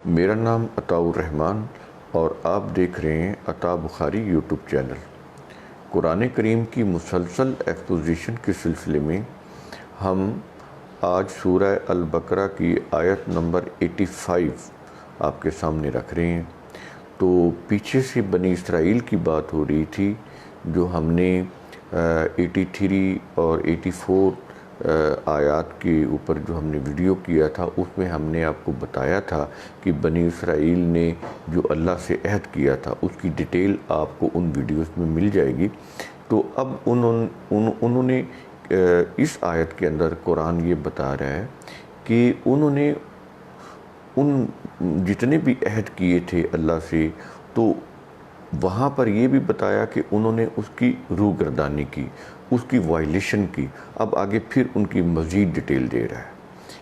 میرا نام عطاء الرحمن اور آپ دیکھ رہے ہیں عطاء بخاری یوٹیوب چینل۔ قرآن کریم کی مسلسل ایکسپوزیشن کے سلسلے میں ہم آج سورہ البقرہ کی آیت نمبر 85 آپ کے سامنے رکھ رہے ہیں۔ تو پیچھے سے بنی اسرائیل کی بات ہو رہی تھی جو ہم نے 83 اور 84 آیات کے اوپر جو ہم نے ویڈیو کیا تھا، اس میں ہم نے آپ کو بتایا تھا کہ بنی اسرائیل نے جو اللہ سے عہد کیا تھا اس کی ڈیٹیل آپ کو ان ویڈیوز میں مل جائے گی۔ تو اب انہوں نے اس آیت کے اندر قرآن یہ بتا رہا ہے کہ انہوں نے ان جتنے بھی عہد کیے تھے اللہ سے، تو وہاں پر یہ بھی بتایا کہ انہوں نے اس کی روگردانی کی، اس کی وائلیشن کی۔ اب آگے پھر ان کی مزید ڈیٹیل دے رہا ہے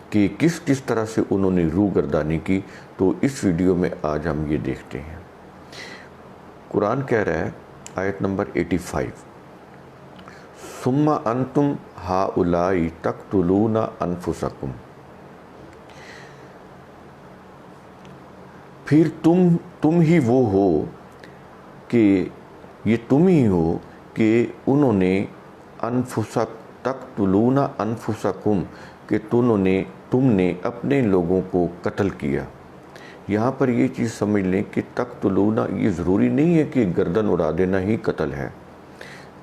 کہ کس طرح سے انہوں نے روگردانی کی۔ تو اس ویڈیو میں آج ہم یہ دیکھتے ہیں۔ قرآن کہہ رہا ہے آیت نمبر 85، ثم انتم ہؤلاء تقتلون انفسکم، پھر تم ہی وہ ہو کہ یہ تم ہی ہو کہ انہوں نے تقتلون انفسکم کہ تم نے اپنے لوگوں کو قتل کیا۔ یہاں پر یہ چیز سمجھ لیں کہ تقتلون یہ ضروری نہیں ہے کہ گردن اڑا دینا ہی قتل ہے۔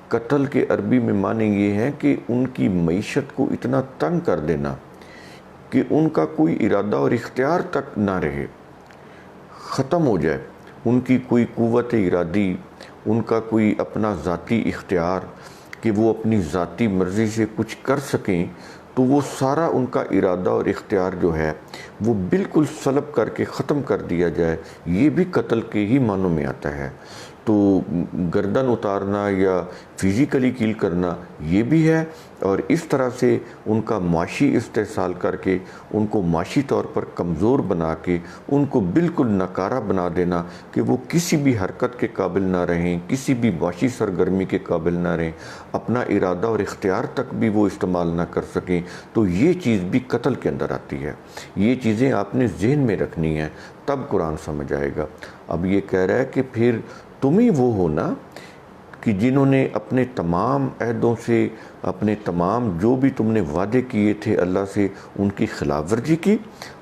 قتل کے عربی میں معنی یہ ہے کہ ان کی معیشت کو اتنا تنگ کر دینا کہ ان کا کوئی ارادہ اور اختیار تک نہ رہے، ختم ہو جائے ان کی کوئی قوت ارادی، ان کا کوئی اپنا ذاتی اختیار کہ وہ اپنی ذاتی مرضی سے کچھ کر سکیں، تو وہ سارا ان کا ارادہ اور اختیار جو ہے وہ بالکل سلب کر کے ختم کر دیا جائے۔ یہ بھی قتل کے ہی معنوں میں آتا ہے۔ تو گردن اتارنا یا فزیکلی کل کرنا یہ بھی ہے، اور اس طرح سے ان کا معاشی استحصال کر کے ان کو معاشی طور پر کمزور بنا کے ان کو بالکل ناکارہ بنا دینا کہ وہ کسی بھی حرکت کے قابل نہ رہیں، کسی بھی معاشی سرگرمی کے قابل نہ رہیں، اپنا ارادہ اور اختیار تک بھی وہ استعمال نہ کر سکیں۔ تو یہ چیز بھی قتل کے اندر آتی ہے۔ یہ چیزیں آپ نے ذہن میں رکھنی ہیں، تب قرآن سمجھ آئے گا۔ اب یہ کہہ رہا ہے کہ پھر تم ہی وہ ہو نا کہ جنہوں نے اپنے تمام عہدوں سے، اپنے تمام جو بھی تم نے وعدے کیے تھے اللہ سے، ان کی خلاف ورزی کی،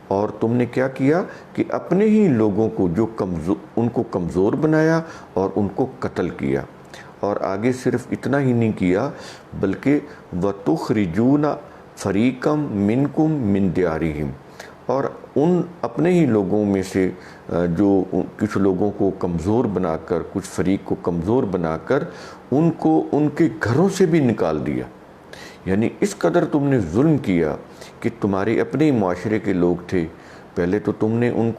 اور تم نے کیا کیا کہ اپنے ہی لوگوں کو ان کو کمزور بنایا اور ان کو قتل کیا۔ اور آگے صرف اتنا ہی نہیں کیا بلکہ وَتُخْرِجُونَ فَرِيقًا مِّنْكُمْ مِنْ دِيَارِهِمْ، اور ان اپنے ہی لوگوں میں سے جو کچھ لوگوں کو کمزور بنا کر، کچھ فریق کو کمزور بنا کر ان کو ان کے گھروں سے بھی نکال دیا۔ یعنی اس قدر تم نے ظلم کیا کہ تمہارے اپنے ہی معاشرے کے لوگ تھے، پہلے تو تم نے ان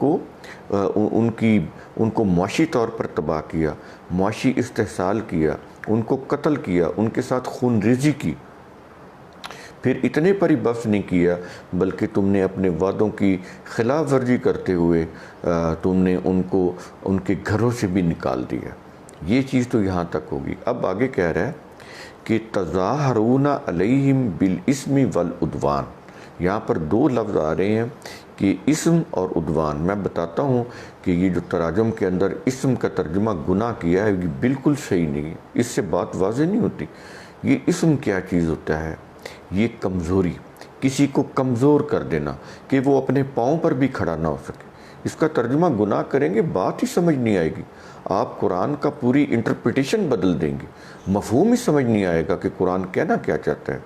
کو معاشی طور پر تباہ کیا، معاشی استحصال کیا، ان کو قتل کیا، ان کے ساتھ خون ریزی کی۔ پھر اتنے پر ہی بس نہیں کیا بلکہ تم نے اپنے وعدوں کی خلاف ورزی کرتے ہوئے تم نے ان کو ان کے گھروں سے بھی نکال دیا۔ یہ چیز تو یہاں تک ہوگی۔ اب آگے کہہ رہا ہے کہ تظاہرون علیہم بالاسم والعدوان، یہاں پر دو لفظ آ رہے ہیں کہ اسم اور عدوان۔ میں بتاتا ہوں کہ یہ جو تراجم کے اندر اسم کا ترجمہ گناہ کیا ہے یہ بالکل صحیح نہیں ہے، اس سے بات واضح نہیں ہوتی۔ یہ اسم کیا چیز ہوتا ہے؟ یہ کمزوری، کسی کو کمزور کر دینا کہ وہ اپنے پاؤں پر بھی کھڑا نہ ہو سکے۔ اس کا ترجمہ گناہ کریں گے بات ہی سمجھ نہیں آئے گی، آپ قرآن کا پوری انٹرپریٹیشن بدل دیں گے، مفہوم ہی سمجھ نہیں آئے گا کہ قرآن کہنا کیا چاہتا ہے۔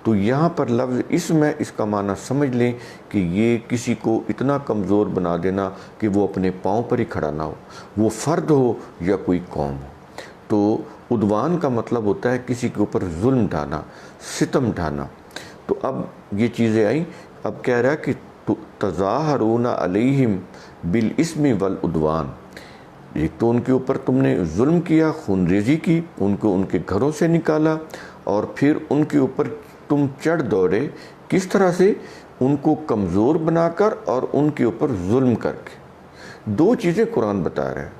تو یہاں پر لفظ اسم ہے، اس کا معنی سمجھ لیں کہ یہ کسی کو اتنا کمزور بنا دینا کہ وہ اپنے پاؤں پر ہی کھڑا نہ ہو، وہ فرد ہو یا کوئی قوم ہو۔ تو عدوان کا مطلب ہوتا ہے کسی کے اوپر ظلم ڈھانا، ستم ڈھانا۔ تو اب یہ چیزیں آئیں، اب کہہ رہا ہے کہ تظاہرون علیہم بالاسم والعدوان، ایک تو ان کے اوپر تم نے ظلم کیا، خون ریزی کی، ان کو ان کے گھروں سے نکالا، اور پھر ان کے اوپر تم چڑھ دوڑے، کس طرح سے؟ ان کو کمزور بنا کر اور ان کے اوپر ظلم کر کے۔ دو چیزیں قرآن بتا رہا ہے۔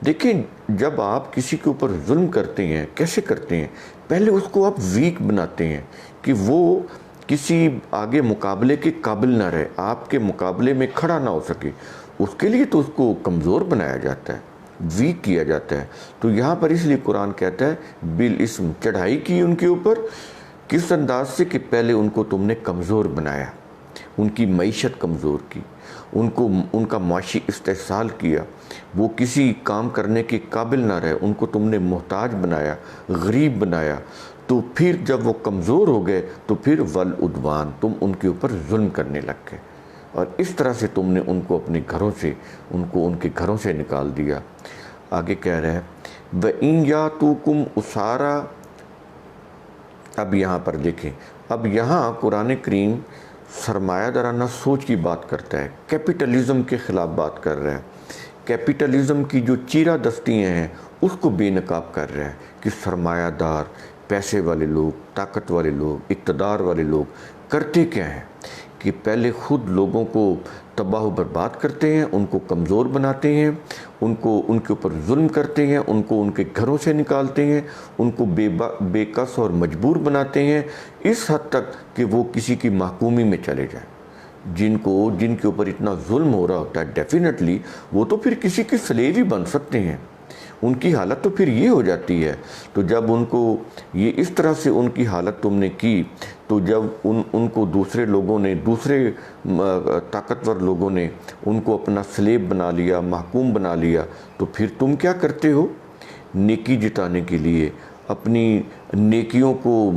دیکھیں، جب آپ کسی کے اوپر ظلم کرتے ہیں، کیسے کرتے ہیں؟ پہلے اس کو آپ ویک بناتے ہیں کہ وہ کسی آگے مقابلے کے قابل نہ رہے، آپ کے مقابلے میں کھڑا نہ ہو سکے، اس کے لیے تو اس کو کمزور بنایا جاتا ہے، ویک کیا جاتا ہے۔ تو یہاں پر اس لیے قرآن کہتا ہے بالاسم، چڑھائی کی ان کے اوپر، کس انداز سے کہ پہلے ان کو تم نے کمزور بنایا، ان کی معیشت کمزور کی، ان کا معاشی استحصال کیا، وہ کسی کام کرنے کے قابل نہ رہے، ان کو تم نے محتاج بنایا، غریب بنایا۔ تو پھر جب وہ کمزور ہو گئے تو پھر والعدوان، تم ان کے اوپر ظلم کرنے لگ گئے، اور اس طرح سے تم نے ان کو اپنے گھروں سے، ان کے گھروں سے نکال دیا۔ آگے کہہ رہے ہیں وَإِن يَأْتُوكُمْ أُسَارَىٰ۔ اب یہاں پر دیکھیں، اب یہاں قرآن کریم سرمایہ دارانہ سوچ کی بات کرتا ہے، کیپٹلزم کے خلاف بات کر رہا ہے، کیپٹلزم کی جو چیرہ دستیاں ہیں اس کو بے نقاب کر رہا ہے کہ سرمایہ دار، پیسے والے لوگ، طاقت والے لوگ، اقتدار والے لوگ کرتے کیا ہیں کہ پہلے خود لوگوں کو تباہ و برباد کرتے ہیں، ان کو کمزور بناتے ہیں، ان کے اوپر ظلم کرتے ہیں، ان کو ان کے گھروں سے نکالتے ہیں، ان کو بے کس اور مجبور بناتے ہیں، اس حد تک کہ وہ کسی کی محکومی میں چلے جائیں۔ جن کے اوپر اتنا ظلم ہو رہا ہوتا ہے، ڈیفینیٹلی وہ تو پھر کسی کی سلیو ہی بن سکتے ہیں، ان کی حالت تو پھر یہ ہو جاتی ہے۔ تو جب ان کو یہ اس طرح سے ان کی حالت تم نے کی، تو جب ان کو دوسرے لوگوں نے، دوسرے طاقتور لوگوں نے ان کو اپنا سلیب بنا لیا، محکوم بنا لیا، تو پھر تم کیا کرتے ہو؟ نیکی جتانے کے لیے، اپنی نیکیوں کو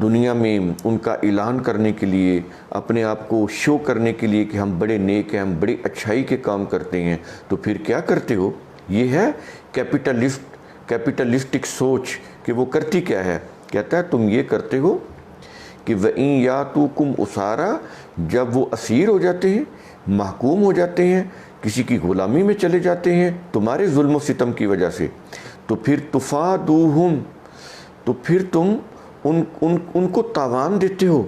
دنیا میں ان کا اعلان کرنے کے لیے، اپنے آپ کو شو کرنے کے لیے کہ ہم بڑے نیک ہیں، ہم بڑی اچھائی کے کام کرتے ہیں، تو پھر کیا کرتے ہو؟ یہ ہے کیپٹلسٹک سوچ کہ وہ کرتی کیا ہے؟ کہتا ہے تم یہ کرتے ہو کہ وَإِن يَأْتُوكُمْ أُسَارَىٰ، جب وہ اسیر ہو جاتے ہیں، محکوم ہو جاتے ہیں، کسی کی غلامی میں چلے جاتے ہیں تمہارے ظلم و ستم کی وجہ سے، تو پھر تُفَادُوهُمْ، تو پھر تم ان کو تاوان دیتے ہو،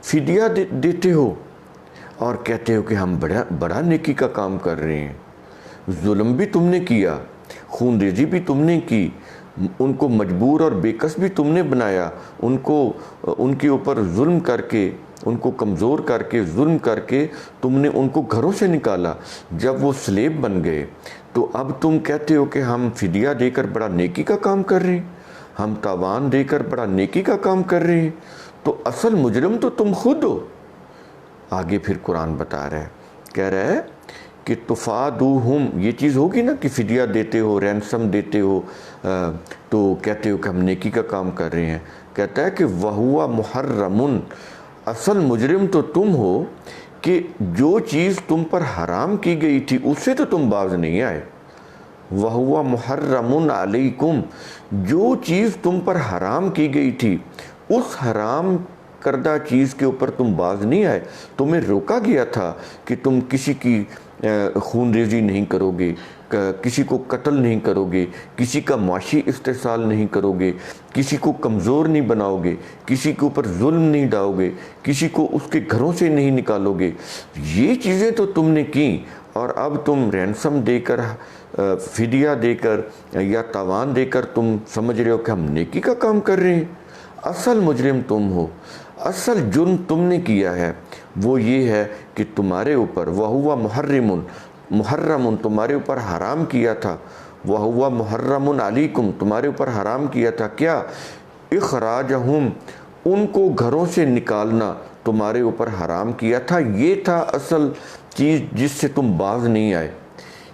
فدیہ دیتے ہو، اور کہتے ہو کہ ہم بڑا نیکی کا کام کر رہے ہیں۔ ظلم بھی تم نے کیا، خون ریزی بھی تم نے کی، ان کو مجبور اور بے کس بھی تم نے بنایا، ان کے اوپر ظلم کر کے، ان کو کمزور کر کے، ظلم کر کے تم نے ان کو گھروں سے نکالا۔ جب وہ سلیب بن گئے تو اب تم کہتے ہو کہ ہم فدیہ دے کر بڑا نیکی کا کام کر رہے ہیں، ہم تاوان دے کر بڑا نیکی کا کام کر رہے ہیں، تو اصل مجرم تو تم خود ہو۔ آگے پھر قرآن بتا رہا ہے، کہہ رہا ہے کہ تفادوہم، یہ چیز ہوگی نا کہ فدیہ دیتے ہو، رینسم دیتے ہو، تو کہتے ہو کہ ہم نیکی کا کام کر رہے ہیں۔ کہتا ہے کہ وَهُوَ مُحَرَّمٌ، اصل مجرم تو تم ہو کہ جو چیز تم پر حرام کی گئی تھی اس سے تو تم باز نہیں آئے۔ وَهُوَ مُحَرَّمٌ عَلَيْكُمْ، جو چیز تم پر حرام کی گئی تھی اس حرام کردہ چیز کے اوپر تم باز نہیں آئے۔ تمہیں روکا گیا تھا کہ تم کسی کی خون ریزی نہیں کرو گے، کسی کو قتل نہیں کرو گے، کسی کا معاشی استحصال نہیں کرو گے، کسی کو کمزور نہیں بناؤ گے، کسی کے اوپر ظلم نہیں ڈاؤ گے، کسی کو اس کے گھروں سے نہیں نکالو گے۔ یہ چیزیں تو تم نے کی، اور اب تم رینسم دے کر، فدیہ دے کر یا تاوان دے کر تم سمجھ رہے ہو کہ ہم نیکی کا کام کر رہے ہیں۔ اصل مجرم تم ہو، اصل جرم تم نے کیا ہے وہ یہ ہے کہ تمہارے اوپر وَهُوَ محرم، تمہارے اوپر حرام کیا تھا، وَهُوَ محرم علیکم، تمہارے اوپر حرام کیا تھا کیا؟ اخراجہم، ان کو گھروں سے نکالنا تمہارے اوپر حرام کیا تھا۔ یہ تھا اصل چیز جس سے تم باز نہیں آئے،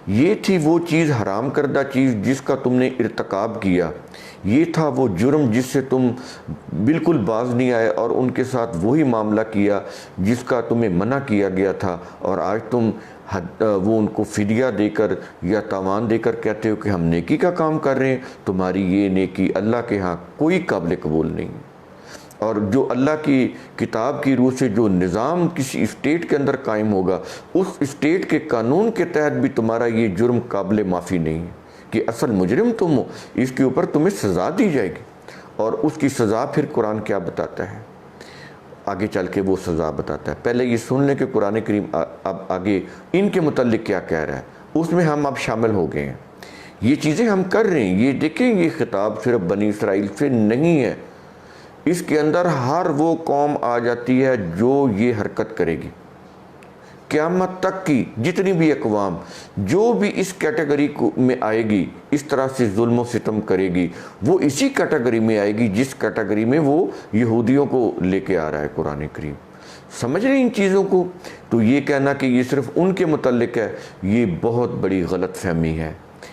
یہ تھی وہ چیز، حرام کردہ چیز جس کا تم نے ارتکاب کیا، یہ تھا وہ جرم جس سے تم بالکل باز نہیں آئے، اور ان کے ساتھ وہی معاملہ کیا جس کا تمہیں منع کیا گیا تھا، اور آج تم وہ ان کو فدیہ دے کر یا تاوان دے کر کہتے ہو کہ ہم نیکی کا کام کر رہے ہیں۔ تمہاری یہ نیکی اللہ کے ہاں کوئی قابل قبول نہیں، اور جو اللہ کی کتاب کی روح سے جو نظام کسی اسٹیٹ کے اندر قائم ہوگا، اس اسٹیٹ کے قانون کے تحت بھی تمہارا یہ جرم قابل معافی نہیں ہے کہ اصل مجرم تم ہو، اس کے اوپر تمہیں سزا دی جائے گی۔ اور اس کی سزا پھر قرآن کیا بتاتا ہے؟ آگے چل کے وہ سزا بتاتا ہے۔ پہلے یہ سن لیں کہ قرآن کریم اب آگے ان کے متعلق کیا کہہ رہا ہے، اس میں ہم اب شامل ہو گئے ہیں، یہ چیزیں ہم کر رہے ہیں۔ یہ دیکھیں، یہ خطاب صرف بنی اسرائیل سے نہیں ہے، اس کے اندر ہر وہ قوم آ جاتی ہے جو یہ حرکت کرے گی، قیامت تک کی جتنی بھی اقوام جو بھی اس کیٹیگری میں آئے گی، اس طرح سے ظلم و ستم کرے گی، وہ اسی کیٹیگری میں آئے گی جس کیٹیگری میں وہ یہودیوں کو لے کے آ رہا ہے قرآن کریم۔ سمجھ رہے ہیں ان چیزوں کو؟ تو یہ کہنا کہ یہ صرف ان کے متعلق ہے، یہ بہت بڑی غلط فہمی ہے،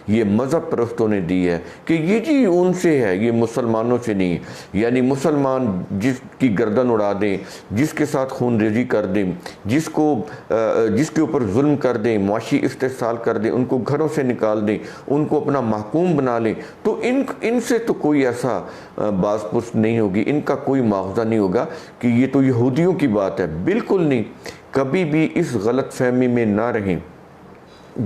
یہ مذہب پرستوں نے دی ہے کہ یہ جی ان سے ہے، یہ مسلمانوں سے نہیں۔ یعنی مسلمان جس کی گردن اڑا دیں، جس کے ساتھ خون ریزی کر دیں، جس کے اوپر ظلم کر دیں، معاشی استحصال کر دیں، ان کو گھروں سے نکال دیں، ان کو اپنا محکوم بنا لیں، تو ان سے تو کوئی ایسا باز پرس نہیں ہوگی، ان کا کوئی مواخذہ نہیں ہوگا کہ یہ تو یہودیوں کی بات ہے۔ بالکل نہیں، کبھی بھی اس غلط فہمی میں نہ رہیں۔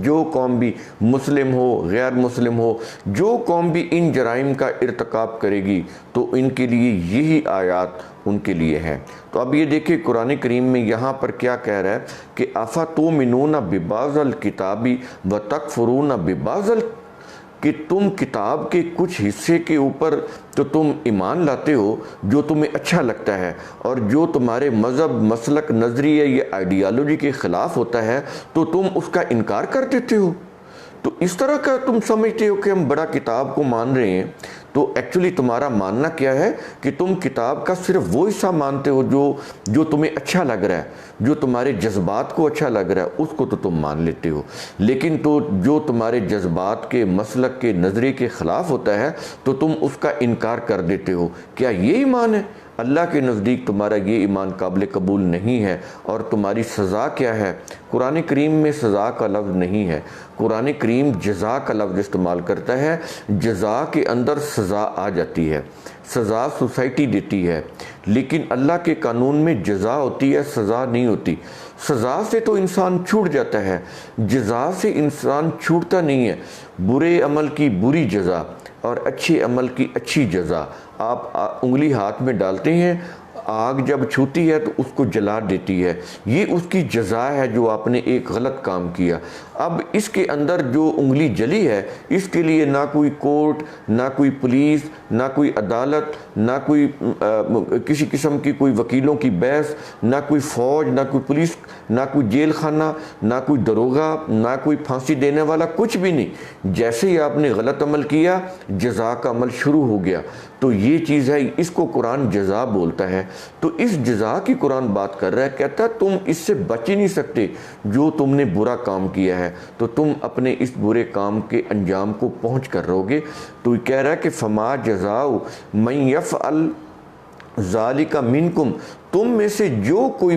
جو قوم بھی مسلم ہو، غیر مسلم ہو، جو قوم بھی ان جرائم کا ارتکاب کرے گی تو ان کے لیے یہی آیات ان کے لیے ہے۔ تو اب یہ دیکھیں قرآن کریم میں یہاں پر کیا کہہ رہا ہے کہ اَفَتُؤْمِنُونَ بِبَعْضِ الْكِتَابِ وَتَكْفُرُونَ بِبَعْضِ، کہ تم کتاب کے کچھ حصے کے اوپر تو تم ایمان لاتے ہو جو تمہیں اچھا لگتا ہے، اور جو تمہارے مذہب، مسلک، نظریے یا آئیڈیالوجی کے خلاف ہوتا ہے تو تم اس کا انکار کر دیتے ہو۔ تو اس طرح کا تم سمجھتے ہو کہ ہم بڑا کتاب کو مان رہے ہیں، تو ایکچولی تمہارا ماننا کیا ہے کہ تم کتاب کا صرف وہ حصہ مانتے ہو جو تمہیں اچھا لگ رہا ہے، جو تمہارے جذبات کو اچھا لگ رہا ہے، اس کو تو تم مان لیتے ہو، لیکن تو جو تمہارے جذبات کے، مسلک کے، نظریے کے خلاف ہوتا ہے تو تم اس کا انکار کر دیتے ہو۔ کیا یہ ایمان ہے؟ اللہ کے نزدیک تمہارا یہ ایمان قابل قبول نہیں ہے۔ اور تمہاری سزا کیا ہے؟ قرآن کریم میں سزا کا لفظ نہیں ہے، قرآن کریم جزا کا لفظ استعمال کرتا ہے۔ جزا کے اندر سزا آ جاتی ہے، سزا سوسائٹی دیتی ہے، لیکن اللہ کے قانون میں جزا ہوتی ہے، سزا نہیں ہوتی۔ سزا سے تو انسان چھوٹ جاتا ہے، جزا سے انسان چھوٹتا نہیں ہے۔ برے عمل کی بری جزا اور اچھے عمل کی اچھی جزا۔ آپ انگلی ہاتھ میں ڈالتے ہیں، آگ جب چھوتی ہے تو اس کو جلا دیتی ہے، یہ اس کی جزا ہے جو آپ نے ایک غلط کام کیا۔ اب اس کے اندر جو انگلی جلی ہے، اس کے لیے نہ کوئی کورٹ، نہ کوئی پولیس، نہ کوئی عدالت، نہ کوئی کسی قسم کی کوئی وکیلوں کی بحث، نہ کوئی فوج، نہ کوئی پولیس، نہ کوئی جیل خانہ، نہ کوئی دروغہ، نہ کوئی پھانسی دینے والا، کچھ بھی نہیں۔ جیسے ہی آپ نے غلط عمل کیا، جزا کا عمل شروع ہو گیا۔ تو یہ چیز ہے، اس کو قرآن جزا بولتا ہے۔ تو اس جزا کی قرآن بات کر رہا ہے، کہتا ہے تم اس سے بچ ہی نہیں سکتے۔ جو تم نے برا کام کیا ہے تو تم اپنے اس برے کام کے انجام کو پہنچ کر رہو گے۔ تو یہ کہہ رہا ہے کہ فما جزاء من یفعل ذالک منکم، تم میں سے جو کوئی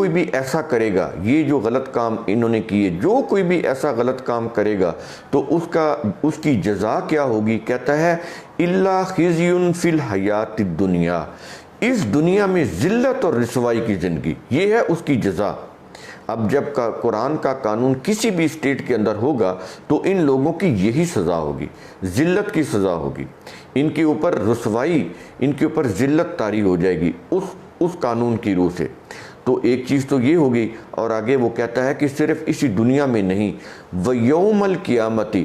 بھی ایسا کرے گا، یہ جو غلط کام انہوں نے کیے، جو کوئی بھی ایسا غلط کام کرے گا تو اس کی جزا کیا ہوگی؟ کہتا ہے الا خزی فی الحیات الدنیا، اس دنیا میں ذلت اور رسوائی کی زندگی، یہ ہے اس کی جزا۔ اب جب قرآن کا قانون کسی بھی اسٹیٹ کے اندر ہوگا تو ان لوگوں کی یہی سزا ہوگی، ذلت کی سزا ہوگی، ان کے اوپر رسوائی، ان کے اوپر ذلت طاری ہو جائے گی اس قانون کی روح سے۔ تو ایک چیز تو یہ ہوگی، اور آگے وہ کہتا ہے کہ صرف اسی دنیا میں نہیں، وَيَوْمَ الْقِيَامَةِ،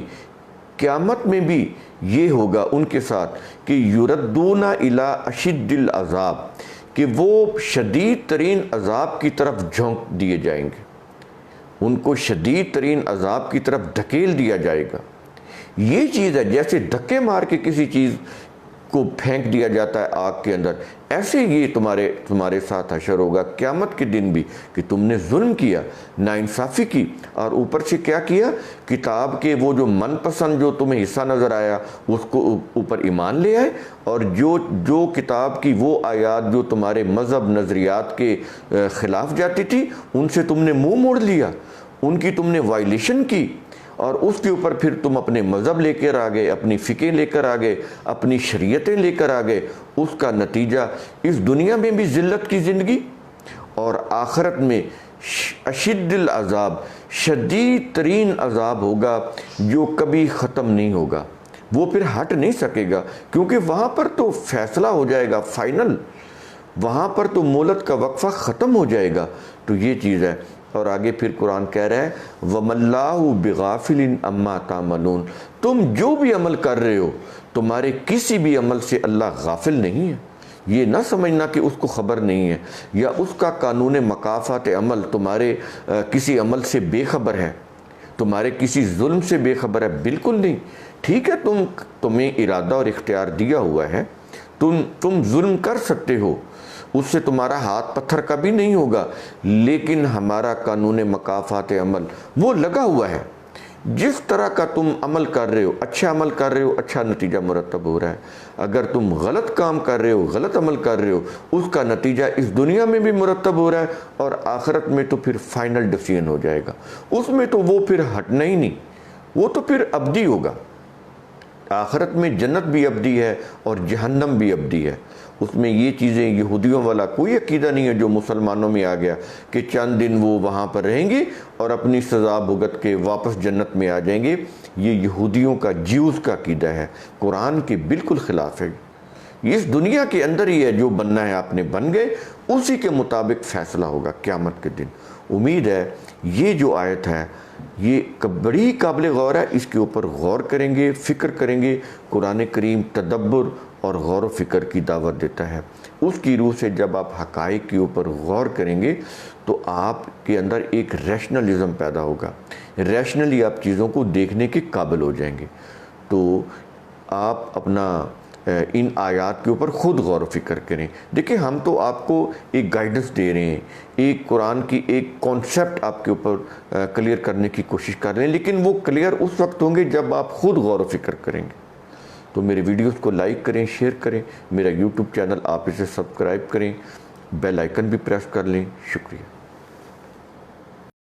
قیامت میں بھی یہ ہوگا ان کے ساتھ کہ یُرَدُّونَ إِلَىٰ أَشِدِّ الْعَذَابِ، کہ وہ شدید ترین عذاب کی طرف جھونک دیے جائیں گے، ان کو شدید ترین عذاب کی طرف دھکیل دیا جائے گا۔ یہ چیز ہے جیسے دھکے مار کے کسی چیز کو پھینک دیا جاتا ہے آگ کے اندر، ایسے یہ تمہارے ساتھ حشر ہوگا قیامت کے دن بھی، کہ تم نے ظلم کیا، ناانصافی کی، اور اوپر سے کیا کیا؟ کتاب کے وہ جو من پسند جو تمہیں حصہ نظر آیا اس کو اوپر ایمان لے آئے، اور جو کتاب کی وہ آیات جو تمہارے مذہب، نظریات کے خلاف جاتی تھی، ان سے تم نے منہ موڑ لیا، ان کی تم نے وائلیشن کی، اور اس کے اوپر پھر تم اپنے مذہب لے کر آ گئے، اپنی فقہ لے کر آ گئے، اپنی شریعتیں لے کر آ گئے۔ اس کا نتیجہ اس دنیا میں بھی ذلت کی زندگی، اور آخرت میں اشد العذاب، شدید ترین عذاب ہوگا جو کبھی ختم نہیں ہوگا، وہ پھر ہٹ نہیں سکے گا، کیونکہ وہاں پر تو فیصلہ ہو جائے گا فائنل، وہاں پر تو مہلت کا وقفہ ختم ہو جائے گا۔ تو یہ چیز ہے۔ اور آگے پھر قرآن کہہ رہا ہے وَمَا اللَّهُ بِغَافِلٍ عَمَّا تَعْمَلُونَ، تم جو بھی عمل کر رہے ہو تمہارے کسی بھی عمل سے اللہ غافل نہیں ہے۔ یہ نہ سمجھنا کہ اس کو خبر نہیں ہے یا اس کا قانون مکافات عمل تمہارے کسی عمل سے بے خبر ہے، تمہارے کسی ظلم سے بے خبر ہے، بالکل نہیں۔ ٹھیک ہے، تمہیں ارادہ اور اختیار دیا ہوا ہے، تم ظلم کر سکتے ہو، اس سے تمہارا ہاتھ پتھر کا بھی نہیں ہوگا، لیکن ہمارا قانون مکافات عمل وہ لگا ہوا ہے۔ جس طرح کا تم عمل کر رہے ہو، اچھا عمل کر رہے ہو، اچھا نتیجہ مرتب ہو رہا ہے۔ اگر تم غلط کام کر رہے ہو، غلط عمل کر رہے ہو، اس کا نتیجہ اس دنیا میں بھی مرتب ہو رہا ہے، اور آخرت میں تو پھر فائنل ڈیسیژن ہو جائے گا۔ اس میں تو وہ پھر ہٹنا ہی نہیں، وہ تو پھر ابدی ہوگا۔ آخرت میں جنت بھی ابدی ہے اور جہنم بھی ابدی ہے۔ اس میں یہ چیزیں یہودیوں والا کوئی عقیدہ نہیں ہے جو مسلمانوں میں آ گیا کہ چند دن وہ وہاں پر رہیں گے اور اپنی سزا بھگت کے واپس جنت میں آ جائیں گے۔ یہ یہودیوں کا، جیوز کا عقیدہ ہے، قرآن کے بالکل خلاف ہے۔ اس دنیا کے اندر ہی ہے، جو بننا ہے آپ نے بن گئے، اسی کے مطابق فیصلہ ہوگا قیامت کے دن۔ امید ہے یہ جو آیت ہے یہ بڑی قابل غور ہے، اس کے اوپر غور کریں گے، فکر کریں گے۔ قرآن کریم تدبر اور غور و فکر کی دعوت دیتا ہے۔ اس کی روح سے جب آپ حقائق کے اوپر غور کریں گے تو آپ کے اندر ایک ریشنلزم پیدا ہوگا، ریشنلی آپ چیزوں کو دیکھنے کے قابل ہو جائیں گے۔ تو آپ اپنا ان آیات کے اوپر خود غور و فکر کریں۔ دیکھیں، ہم تو آپ کو ایک گائیڈنس دے رہے ہیں، ایک قرآن کی ایک کانسیپٹ آپ کے اوپر کلیئر کرنے کی کوشش کر رہے ہیں، لیکن وہ کلیئر اس وقت ہوں گے جب آپ خود غور و فکر کریں گے۔ تو میرے ویڈیوز کو لائک کریں، شیئر کریں، میرا یوٹیوب چینل آپ اسے سبسکرائب کریں، بیل آئیکن بھی پریس کر لیں۔ شکریہ۔